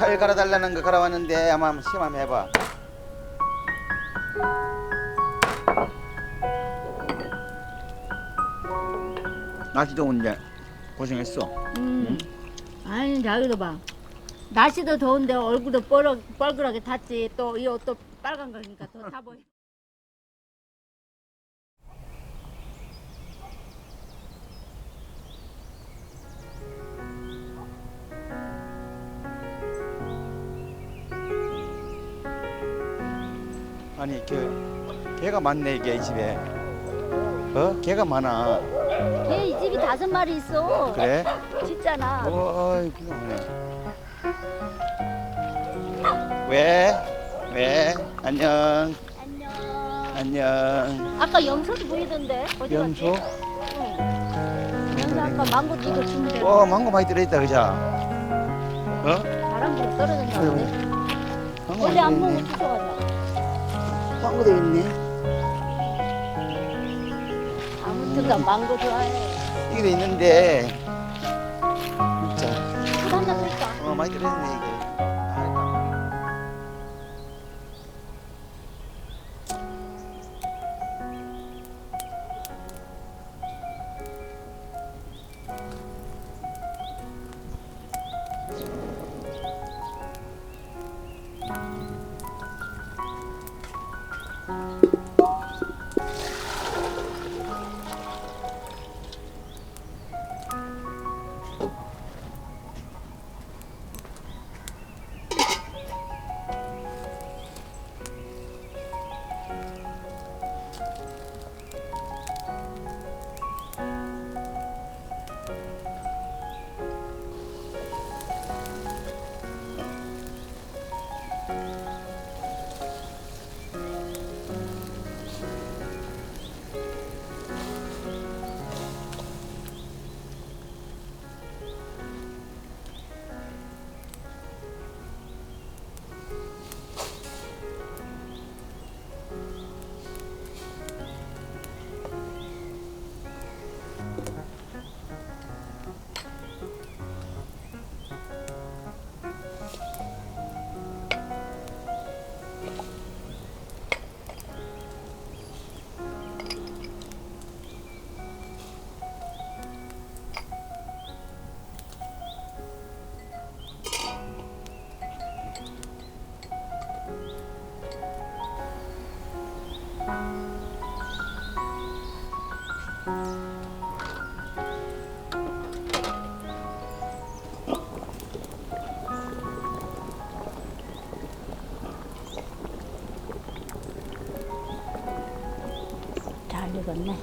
살 갈아달라는 거 갈아왔는데 아마 한번 시험 한번 해봐. 날씨 더운데 고생했어. 아니 자기도 봐. 날씨도 더운데 얼굴도 뻘겋게 탔지. 또 이 옷도 빨간 거니까 더 타 보여. 아니 개가 많네 이게 이 집에. 개가 많아. 걔 이 집이 5마리 있어. 그래? 진짜나. 어이 비가 오네. 왜? 안녕. 안녕. 아까 염소도 보이던데. 어디 염소? 갔지? 응. 염소 아까 망고도 이거 주면 돼. 망고 많이 들어있다 그자. 바람 불어 떨어졌나 보네. 망고 원래 안 많이 먹으면 주워가자. 망고도 있네. 아무튼간 망고 좋아해. 이게 있는데 진짜 술 한잔 쓸까? 많이 들어있네 이게. 잘 익었네.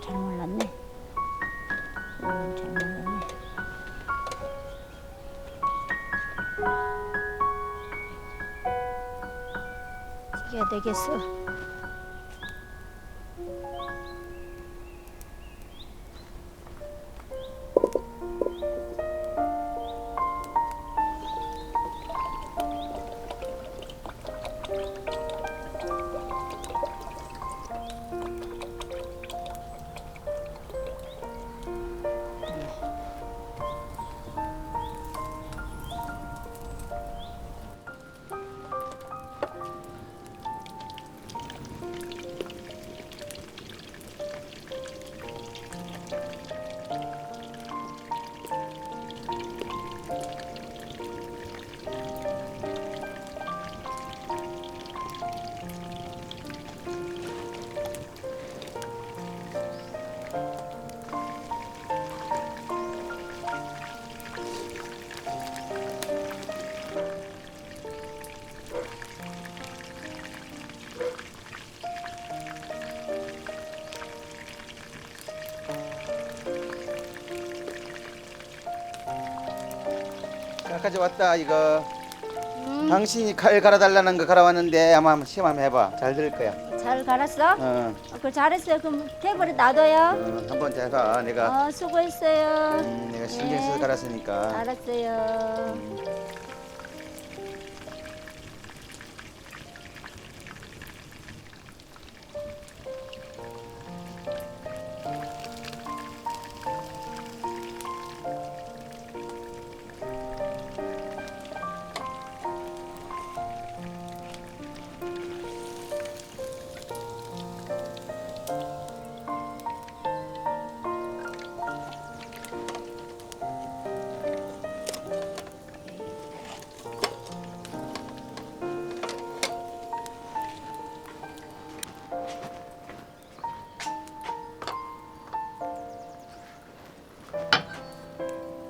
잘 몰랐네. 잘 몰랐네. 튀겨야 되겠어. 가져왔다 이거. 음, 당신이 칼 갈아달라는 거 갈아왔는데 아마 한번 시험 한번 해봐. 잘 될 거야. 잘 갈았어? 그걸 잘했어요. 그럼 테이블에 놔둬요. 한번 해봐. 내가 수고했어요. 내가 신경 써서 갈았으니까. 알았어요.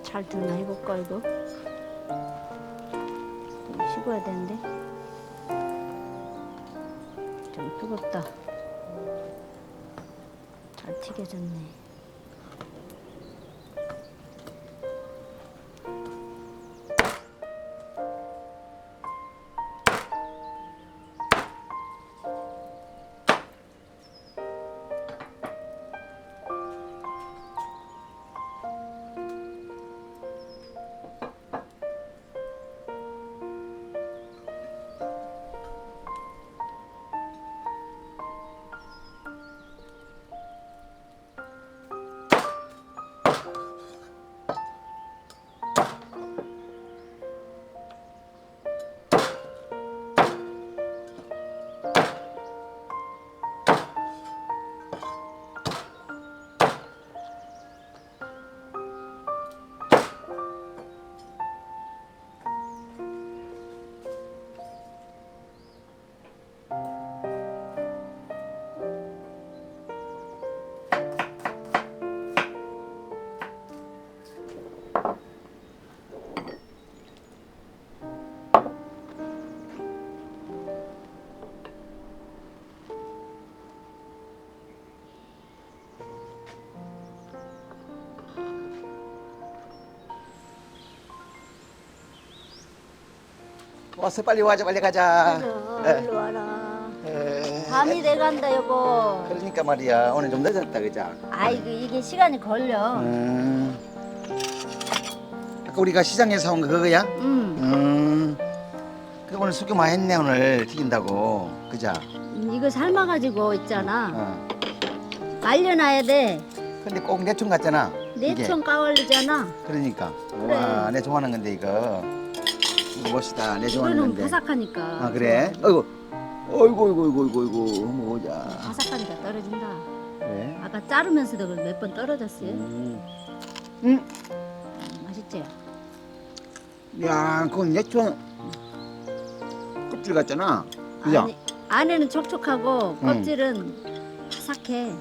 잘 되나 해볼까 이거? 좀 식어야 되는데 좀 뜨겁다. 잘 튀겨졌네. 왔어 빨리 와자 빨리 가자. 일로 와라. 밤이 돼간다 여보. 그러니까 말이야 오늘 좀 늦었다 그자. 아이고 이게 시간이 걸려. 아까 우리가 시장에서 사온 거 그거야? 그 오늘 수교 많이 했네 오늘 튀긴다고 그자. 이거 삶아가지고 있잖아. 말려놔야 돼. 근데 꼭 내총 같잖아. 내총 까올리잖아. 그러니까. 그래. 와, 내 좋아하는 건데 이거. 이거 멋있다. 내 좋아하는 이거는 건데. 바삭하니까. 아 그래? 어이구, 어이구, 한번 보자. 바삭하니까 떨어진다. 그래? 아까 자르면서도 몇 번 떨어졌어요. 맛있지? 야, 그건 내총 껍질 같잖아. 그죠? 안에는 촉촉하고 음. 껍질은 바삭해.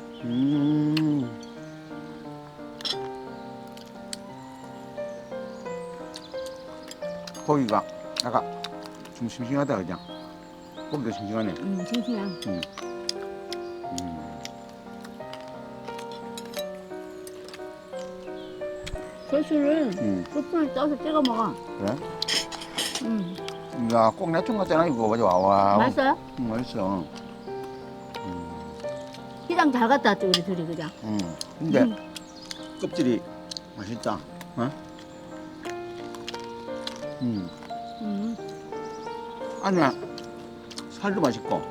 고기가 아까 좀 싱싱하다 그냥. 고기가 싱싱하네. 싱싱한. 소스를 소스를 떠서 찍어 먹어. 그래? 음. 야, 꼭 내총 같잖아 이거. 맞아, 와. 맛있어요? 맛있어. 시장 잘 갔다 왔지 우리 둘이 그냥. 근데 껍질이 맛있다. 어? 안에 살도 맛있고.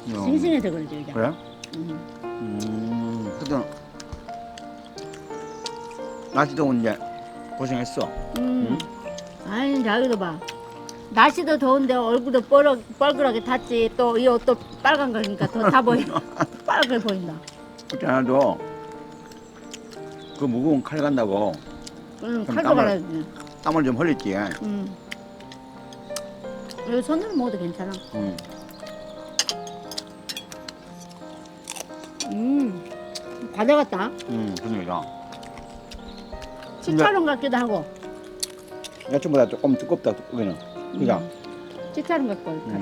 싱싱해서 그러죠 그냥. 그래? 하여튼 날씨 더운데 고생했어. 아니 자기도 봐. 날씨도 더운데 얼굴도 뻘겋게 탔지. 또 이 옷도 빨간 거니까 더 다 보여. 빨갛게 보인다. 그때 나도 그 무거운 칼 간다고 칼도 갈아야지. 땀을 좀 흘렸지. 이거 손으로 먹어도 괜찮아. 과자 같다. 그러니까. 치차론 같기도 하고. 야채보다 조금 두껍다, 여기는. 그죠? 치차론 같고 같다.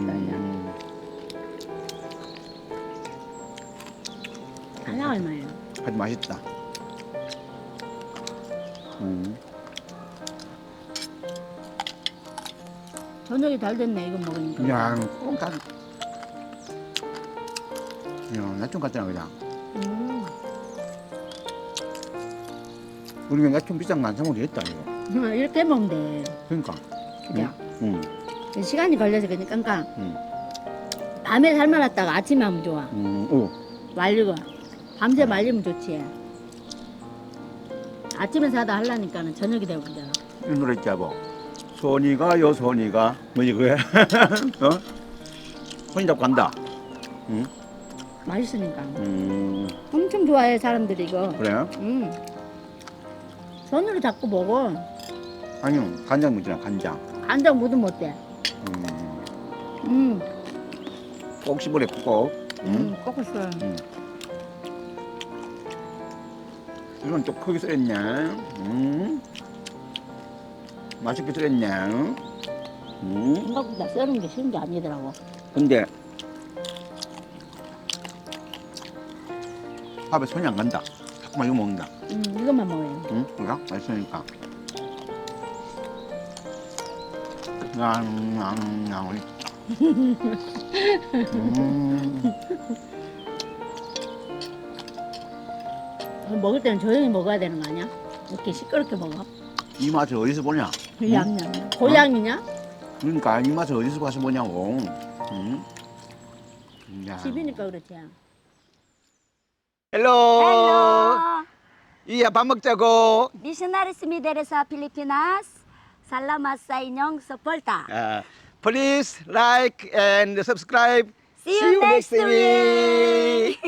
하나 얼마예요? 아주 맛있다. 저녁이 잘 됐네 이거 먹으니까. 야, 꽁딱. 야, 나좀 같잖아 그냥. 우리가 나좀 비싼 거 안 사먹으려 했다 이거. 이렇게 먹으면 돼. 그러니까. 그냥. 응. 시간이 걸려서 그러니까 응. 밤에 삶아놨다가 아침에 하면 좋아. 오. 말리고 밤새 말리면 좋지. 아침에 사다 하려니까는 저녁이 되고 그러잖아. 이 노래 있지 뭐. 손이가요 손이가 뭐지 그게? 어? 손이 잡고 간다. 응? 맛있으니까. 그래? 엄청 좋아해 사람들이 이거. 손으로 잡고 먹어. 아니요 간장 묻잖아 간장. 간장 묻으면 어때? 꼭 씹으래 꼭. 꼭 있어. 이건 좀 크게 썰었냐? 맛있게 썰었냐? 생각보다 썰는 게 쉬운 게 아니더라고. 근데 밥에 손이 안 간다. 자꾸만 이거 먹는다. 이것만 먹어요. 응? 그래? 맛있으니까. 먹을 때는 조용히 먹어야 되는 거 아니야? 이렇게 시끄럽게 먹어. 이 맛을 어디서 보냐? 그 양념. 고양이냐? 그러니까 이 맛을 어디서 봐서 보냐고. 응? 야. 집이니까 그렇지. 헬로. 이야 밥 먹자고. Missionaries Mideres sa Pilipinas. Salamat sa inyong suporta. Please like and subscribe. See you next week.